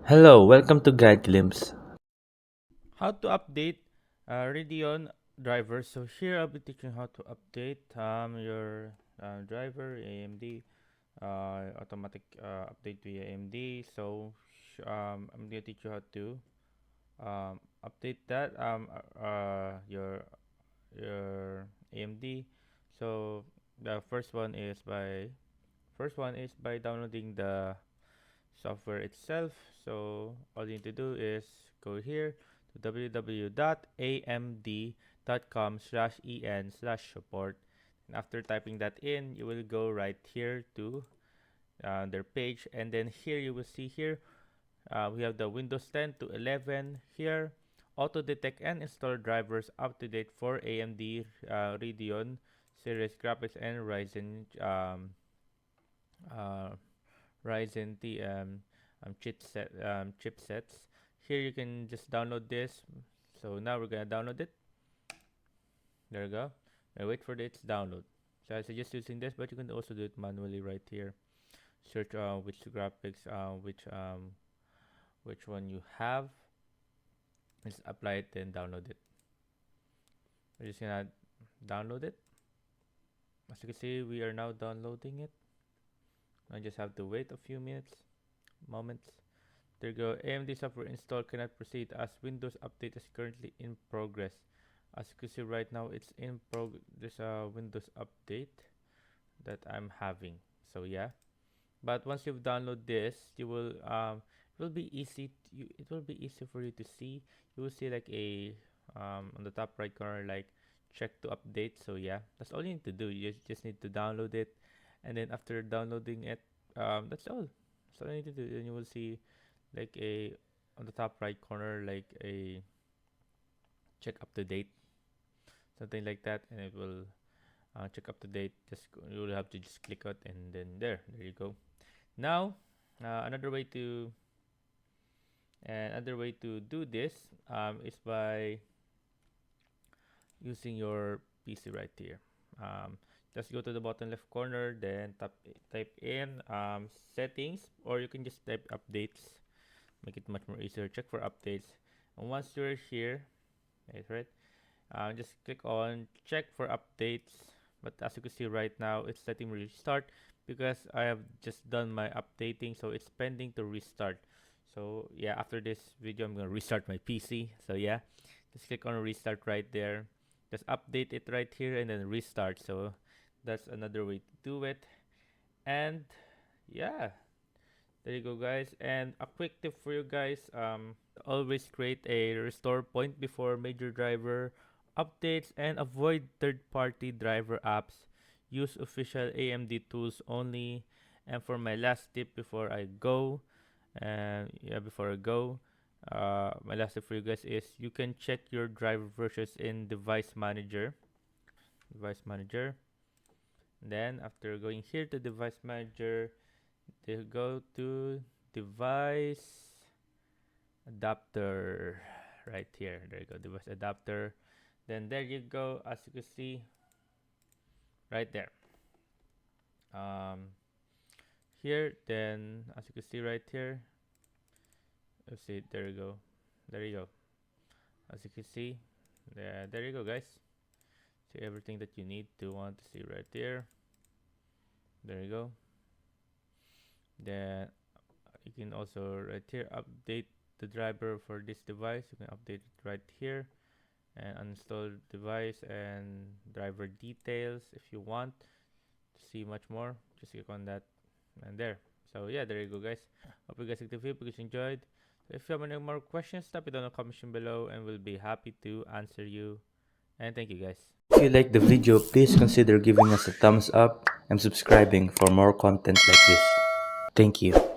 Hello, welcome to Guide Glimpse. How to update Radeon driver. So here I'll be teaching how to update your driver AMD automatic update via AMD. I'm gonna teach you how to update that your AMD. So the first one is by downloading the software itself. So all you need to do is go here to www.amd.com/en/support. And after typing that in, you will go right here to their page, and then here you will see here we have the Windows 10 to 11 here. Auto detect and install drivers up to date for AMD Radeon series graphics and uh, Ryzen chipsets. Here you can just download this. So now we're gonna download it. There we go. Now wait for its download. So I suggest using this, but you can also do it manually right here. Search which graphics, which one you have. Just apply it, then download it. We're just gonna download it. As you can see, we are now downloading it. I just have to wait a few moments. There you go. AMD software install cannot proceed as Windows update is currently in progress. As you can see right now, it's in There's a Windows update that I'm having. So yeah. But once you've downloaded this, it will be it will be easy for you to see. You will see like a on the top right corner like check to update. So yeah, that's all you need to do. You just need to download it, and then after downloading it, that's all. That's all you need to do. Then you will see like a on the top right corner like a check up to date, something like that, and it will check up to date. You will have to just click it, and then there you go. Now another way to do this is by using your PC right here. Just go to the bottom left corner, then type in settings, or you can just type updates. Make it much more easier. Check for updates, and once you're here, that's right. Just click on check for updates. But as you can see right now, it's letting me restart because I have just done my updating, so it's pending to restart. So yeah, after this video, I'm gonna restart my PC. So yeah, just click on restart right there. Just update it right here and then restart. So that's another way to do it. And yeah, there you go, guys. And a quick tip for you guys: always create a restore point before major driver updates and avoid third-party driver apps. Use official AMD tools only. And for my last tip before I go, my last tip for you guys is you can check your driver versions in Device Manager. Device Manager. Then after going here to Device Manager, they go to Device Adapter right here. There you go, Device Adapter. Then there you go, as you can see, right there. Um, Here, then as you can see right here, let's see. There you go. There you go. As you can see, there you go, guys. See everything that you need to want to see right there. There you go. Then you can also right here update the driver for this device. You can update it right here and uninstall device and driver details if you want to see much more. Just click on that and there. So yeah, there you go, guys. Hope you guys liked the video because you enjoyed. So if you have any more questions, type it down in the comment section below and we'll be happy to answer you. And thank you, guys. If you like the video, please consider giving us a thumbs up and subscribing for more content like this. Thank you.